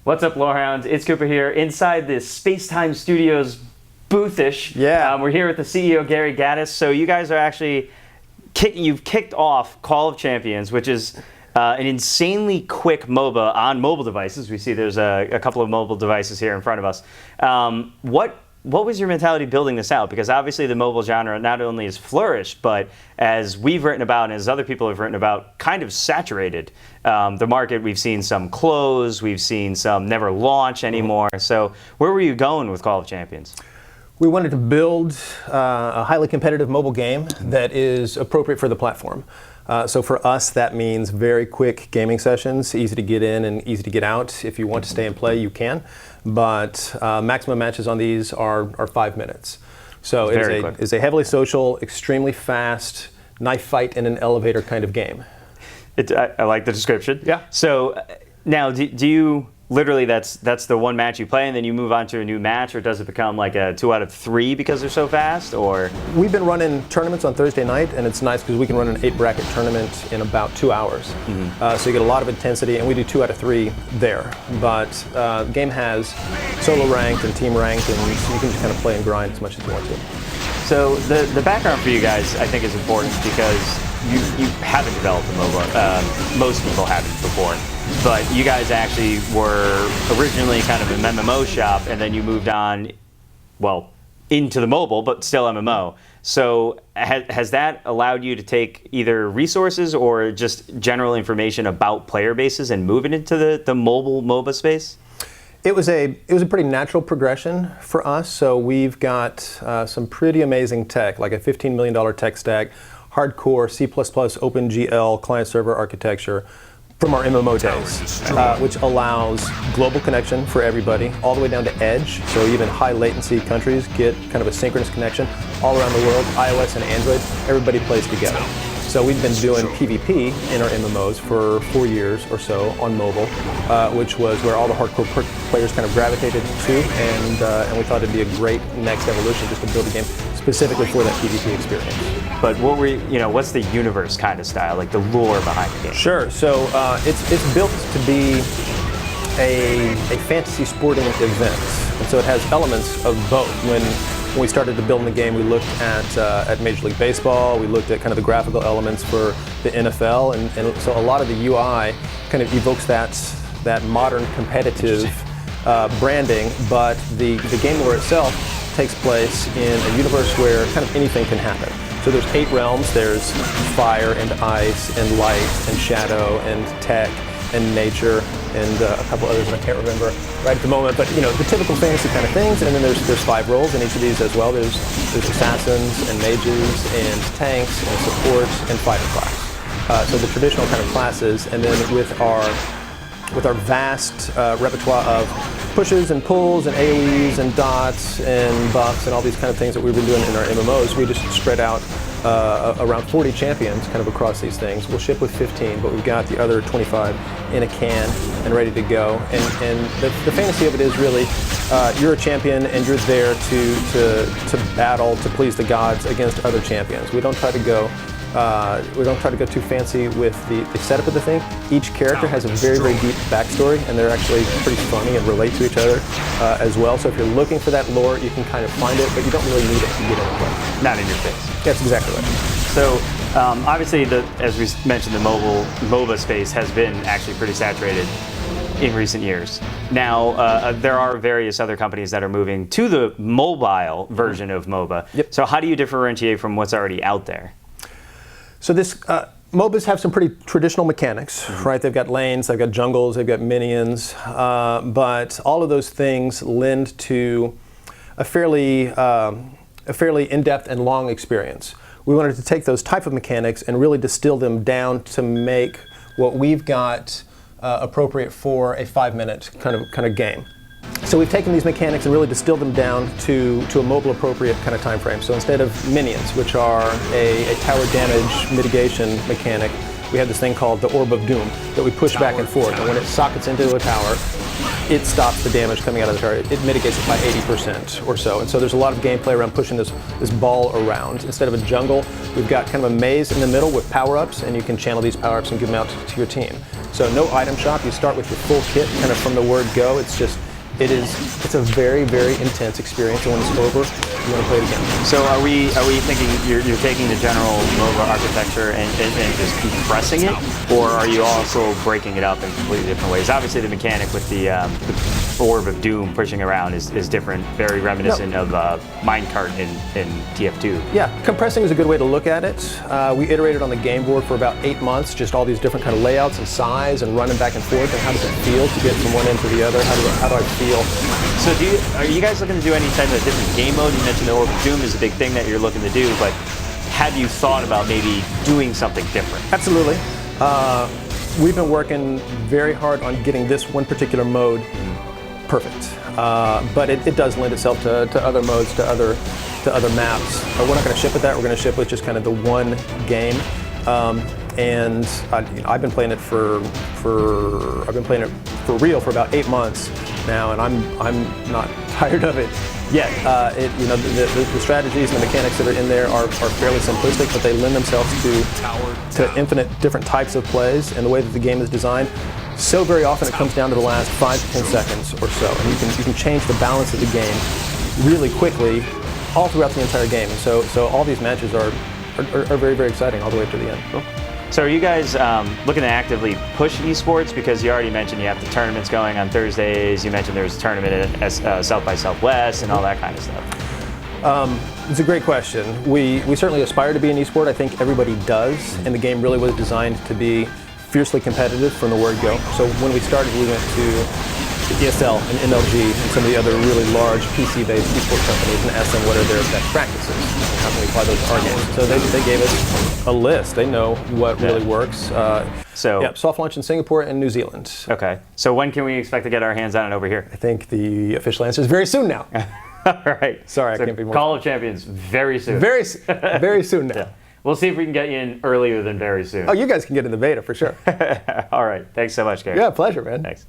What's up, Lorehounds? It's Cooper here inside this Spacetime Studios boothish. Yeah. We're here with the CEO, Gary Gaddis. So you guys are actually, you've kicked off Call of Champions, which is an insanely quick MOBA on mobile devices. We see there's a couple of mobile devices here in front of us. What was your mentality building this out? Because obviously the mobile genre not only has flourished, but as we've written about and as other people have written about, kind of saturated the market. We've seen some close, we've seen some never launch anymore. So where were you going with Call of Champions? We wanted to build a highly competitive mobile game that is appropriate for the platform. So for us, that means very quick gaming sessions, easy to get in and easy to get out. If you want to stay and play, you can. But maximum matches on these are 5 minutes. So it's a heavily social, extremely fast, knife fight in an elevator kind of game. I like the description. Yeah. So now, do you literally that's the one match you play and then you move on to a new match, or does it become like a 2 out of 3 because they're so fast? Or we've been running tournaments on Thursday night, and it's nice because we can run an 8-bracket tournament in about 2 hours. So you get a lot of intensity, and we do 2 out of 3 there. But the game has solo ranked and team ranked, and you can just kind of play and grind as much as you want to. So the background for you guys, I think, is important because you haven't developed a MOBA. Most people haven't before. But you guys actually were originally kind of an MMO shop, and then you moved on, well, into the mobile, but still MMO. So has that allowed you to take either resources or just general information about player bases and move it into the mobile MOBA space? It was a pretty natural progression for us. So we've got some pretty amazing tech, like a $15 million tech stack, hardcore C++ OpenGL client-server architecture from our MMO days, which allows global connection for everybody, all the way down to edge. So even high latency countries get kind of a synchronous connection all around the world. iOS and Android, everybody plays together. So we've been doing PvP in our MMOs for 4 years or so on mobile, which was where all the hardcore players kind of gravitated to, and we thought it'd be a great next evolution just to build a game specifically for that PvP experience. But what's the universe kind of style, like the lore behind the game? Sure. So it's built to be a fantasy sporting event, and so it has elements of both. When we started to build the game, we looked at Major League Baseball, we looked at kind of the graphical elements for the NFL, and so a lot of the UI kind of evokes that modern competitive branding, but the game lore itself takes place in a universe where kind of anything can happen. So there's 8 realms. There's fire and ice and light and shadow and tech and nature and a couple others that I can't remember right at the moment. But the typical fantasy kind of things. And then there's 5 roles in each of these as well. There's assassins and mages and tanks and supports and fighter class. So the traditional kind of classes. And then with our vast repertoire of pushes and pulls and AoEs and dots and buffs and all these kind of things that we've been doing in our MMOs, we just spread out around 40 champions kind of across these things. We'll ship with 15, but we've got the other 25 in a can and ready to go. And the fantasy of it is really you're a champion and you're there to battle, to please the gods against other champions. We don't try to go too fancy with the setup of the thing. Each character has a very, very deep backstory, and they're actually pretty funny and relate to each other as well. So if you're looking for that lore, you can kind of find it, but you don't really need it to get in the play. Not in your face. That's exactly right. So obviously, as we mentioned, the MOBA space has been actually pretty saturated in recent years. Now, there are various other companies that are moving to the mobile version of MOBA. Yep. So how do you differentiate from what's already out there? So MOBAs have some pretty traditional mechanics, right? They've got lanes, they've got jungles, they've got minions, but all of those things lend to a fairly in-depth and long experience. We wanted to take those type of mechanics and really distill them down to make what we've got appropriate for a 5-minute kind of game. So we've taken these mechanics and really distilled them down to a mobile-appropriate kind of time frame. So instead of minions, which are a tower damage mitigation mechanic, we have this thing called the Orb of Doom that we push back and forth. And when it sockets into a tower, it stops the damage coming out of the tower. It mitigates it by 80% or so. And so there's a lot of gameplay around pushing this ball around. Instead of a jungle, we've got kind of a maze in the middle with power-ups, and you can channel these power-ups and give them out to your team. So no item shop. You start with your full kit, kind of from the word go. It's a very, very intense experience, and when it's over, you want to play it again. So are we thinking you're taking the general MOBA architecture and just compressing it, or are you also breaking it up in completely different ways? Obviously, the mechanic with the orb of doom pushing around is different, very reminiscent of minecart in TF2. Yeah, compressing is a good way to look at it. We iterated on the game board for about 8 months, just all these different kind of layouts and size and running back and forth, and how does it feel to get from one end to the other? How do I feel? So are you guys looking to do any type of different game mode? You mentioned the Orb of Doom is a big thing that you're looking to do, but have you thought about maybe doing something different? Absolutely. We've been working very hard on getting this one particular mode perfect, but it does lend itself to other modes, to other maps. We're not going to ship with that. We're going to ship with just kind of the one game. And I've been playing it for real for about 8 months now, and I'm not tired of it yet. The strategies and the mechanics that are in there are fairly simplistic, but they lend themselves to infinite different types of plays, and the way that the game is designed. So very often it comes down to the last 5 to 10 seconds or so, and you can change the balance of the game really quickly all throughout the entire game. So all these matches are very, very exciting all the way to the end. Cool. So are you guys looking to actively push esports? Because you already mentioned you have the tournaments going on Thursdays. You mentioned there's a tournament at South by Southwest and all that kind of stuff. It's a great question. We certainly aspire to be an esport. I think everybody does, and the game really was designed to be fiercely competitive from the word go. So when we started, we went to ESL and MLG and some of the other really large PC-based esports companies and asked them what are their best practices and how can we apply those to our games. So they gave us a list. They know what really works. Soft launch in Singapore and New Zealand. Okay. So when can we expect to get our hands on it over here? I think the official answer is very soon now. All right. Sorry, I can't be more. Call of Champions very soon. Very soon now. Yeah. We'll see if we can get you in earlier than very soon. Oh, you guys can get in the beta for sure. All right. Thanks so much, Gary. Yeah, pleasure, man. Thanks.